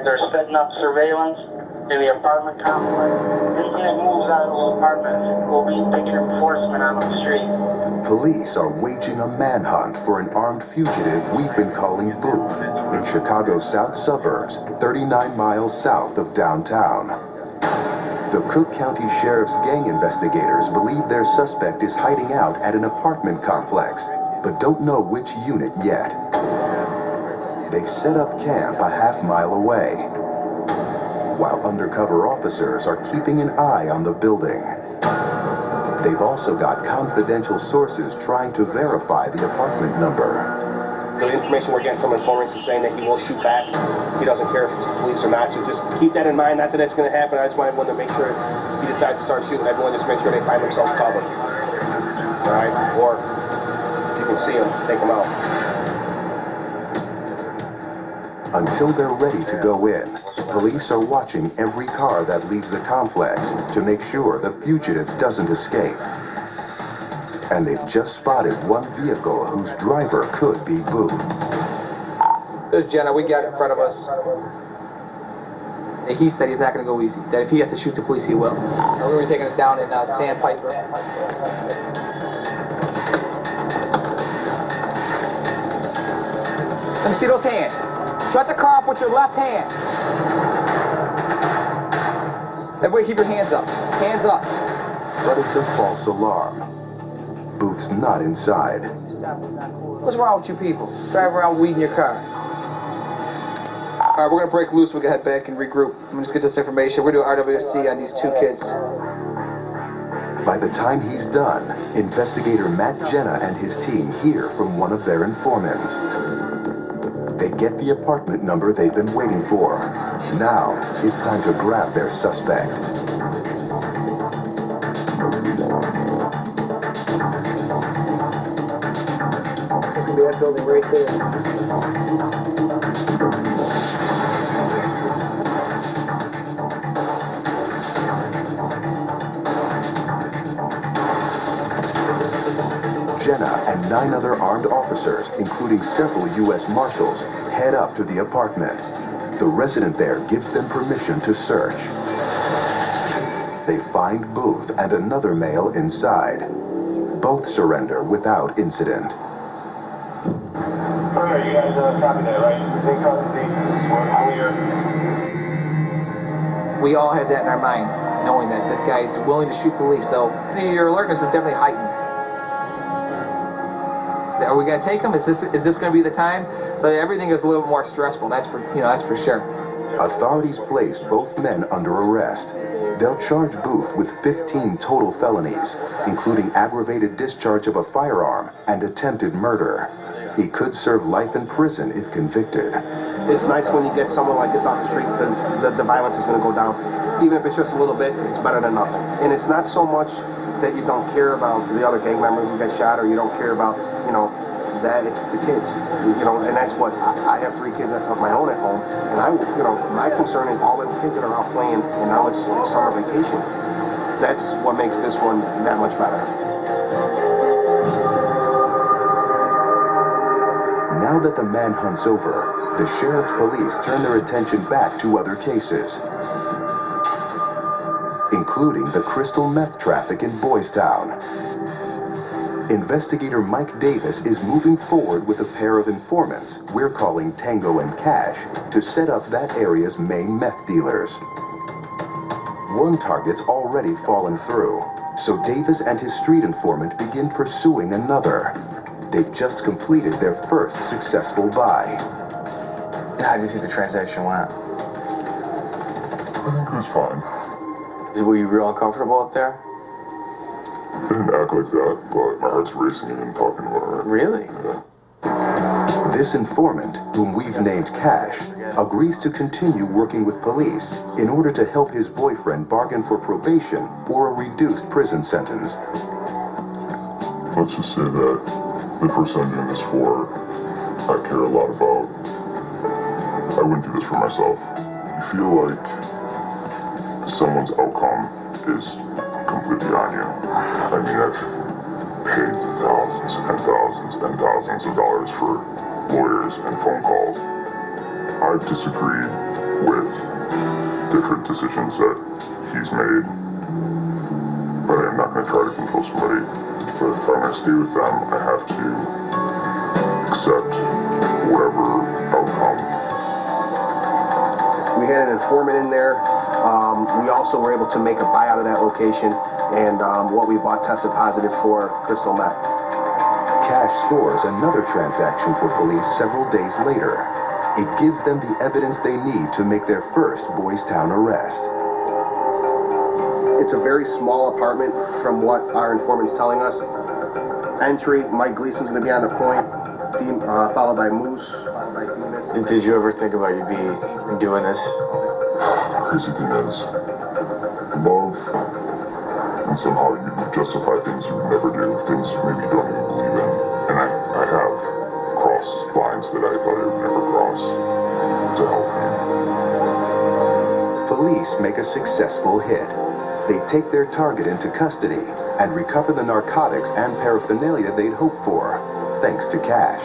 They're setting up surveillance in the apartment complex. Anything that moves out of those apartments will be bigger enforcement on the street. Police are waging a manhunt for an armed fugitive we've been calling Booth in Chicago's south suburbs, 39 miles south of downtown. The Cook County Sheriff's gang investigators believe their suspect is hiding out at an apartment complex, but don't know which unit yet. They've set up camp a half-mile away, while undercover officers are keeping an eye on the building. They've also got confidential sources trying to verify the apartment number. The information we're getting from informants is saying that he will shoot back. He doesn't care if it's police or not. So just keep that in mind. Not that it's going to happen. I just want everyone to make sure if he decides to start shooting, everyone just make sure they find themselves covered. All right? Or if you can see him, take him out. Until they're ready to go in, police are watching every car that leaves the complex to make sure the fugitive doesn't escape. And they've just spotted one vehicle whose driver could be Booth. This is Jenna, we got in front of us. He said he's not going to go easy. That if he has to shoot the police, he will. We're going to be taking it down in Sandpiper. Let me see those hands. Shut the car off with your left hand. Everybody keep your hands up. Hands up. But it's a false alarm. Booth's not inside. What's wrong with you people? Drive around weed in your car. All right, we're going to break loose. We're going to head back and regroup. I'm going to just get this information. We're going to do RWC on these two kids. By the time he's done, investigator Matt Jenna and his team hear from one of their informants. They get the apartment number they've been waiting for. Now, it's time to grab their suspect. This is going to be that building right there. Jenna and 9 other armed officers, including several U.S. Marshals, head up to the apartment. The resident there gives them permission to search. They find Booth and another male inside. Both surrender without incident. Alright, you guys copy that, right? We're clear. We all had that in our mind, knowing that this guy is willing to shoot police. So your alertness is definitely heightened. Are we going to take him? Is this going to be the time? So everything is a little more stressful. That's for sure. Authorities place both men under arrest. They'll charge Booth with 15 total felonies, including aggravated discharge of a firearm and attempted murder. He could serve life in prison if convicted. It's nice when you get someone like this off the street because the violence is going to go down. Even if it's just a little bit, it's better than nothing. And it's not so much that you don't care about the other gang members who get shot, or you don't care about, that it's the kids, and that's what I have 3 kids of my own at home, and my concern is all the kids that are out playing, and now it's summer vacation. That's what makes this one that much better. Now that the manhunt's over, the sheriff's police turn their attention back to other cases, including the crystal meth traffic in Boystown. Investigator Mike Davis is moving forward with a pair of informants we're calling Tango and Cash to set up that area's main meth dealers. One target's already fallen through, so Davis and his street informant begin pursuing another. They've just completed their first successful buy. How do you think the transaction went? I think it was fine. Were you real uncomfortable up there? I didn't act like that, but my heart's racing and talking about it. Really? Yeah. This informant, whom we've named Cash, agrees to continue working with police in order to help his boyfriend bargain for probation or a reduced prison sentence. Let's just say that the person I'm doing this for, I care a lot about. I wouldn't do this for myself. You feel like someone's outcome is completely on you. I mean, I've paid thousands and thousands and thousands of dollars for lawyers and phone calls. I've disagreed with different decisions that he's made, but I'm not going to try to control somebody. But if I'm going to stay with them, I have to accept whatever outcome. We had an informant in there. We also were able to make a buyout of that location, and what we bought tested positive for crystal meth. Cash scores another transaction for police several days later. It gives them the evidence they need to make their first Boystown arrest. It's a very small apartment from what our informant's telling us. Entry, Mike Gleason's going to be on the point, followed by Moose, followed by Demas. Did you ever think about you be doing this? The crazy thing is, love, and somehow you justify things you would never do, things maybe you don't even believe in. And I have crossed lines that I thought I would never cross to help him. Police make a successful hit. They take their target into custody and recover the narcotics and paraphernalia they'd hoped for, thanks to Cash.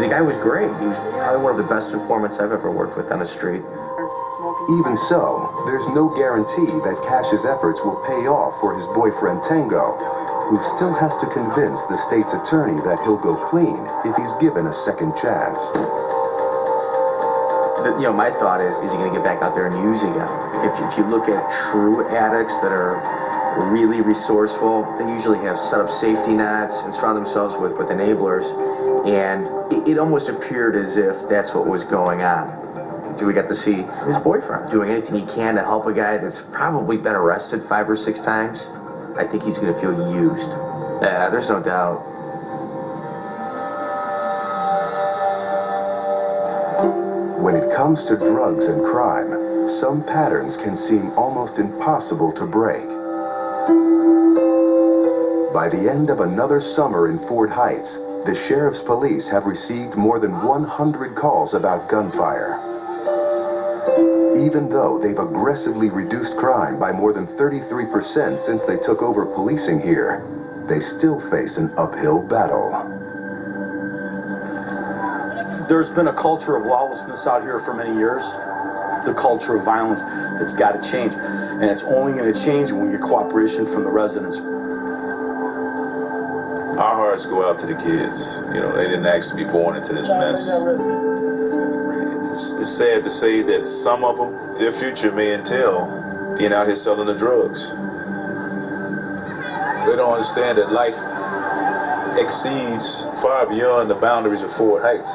The guy was great. He was probably one of the best informants I've ever worked with on the street. Even so, there's no guarantee that Cash's efforts will pay off for his boyfriend Tango, who still has to convince the state's attorney that he'll go clean if he's given a second chance. My thought is he going to get back out there and use again? If you look at true addicts that are really resourceful, they usually have set up safety nets and surround themselves with enablers, and it almost appeared as if that's what was going on. We got to see his boyfriend doing anything he can to help a guy that's probably been arrested 5 or 6 times. I think he's going to feel used. There's no doubt. When it comes to drugs and crime, some patterns can seem almost impossible to break. By the end of another summer in Fort Heights, the sheriff's police have received more than 100 calls about gunfire. Even though they've aggressively reduced crime by more than 33% since they took over policing here, they still face an uphill battle. There's been a culture of lawlessness out here for many years. The culture of violence that's got to change. And it's only going to change when we get cooperation from the residents. Our hearts go out to the kids. They didn't ask to be born into this mess. It's sad to say that some of them, their future may entail being out here selling the drugs. They don't understand that life exceeds far beyond the boundaries of Fort Heights.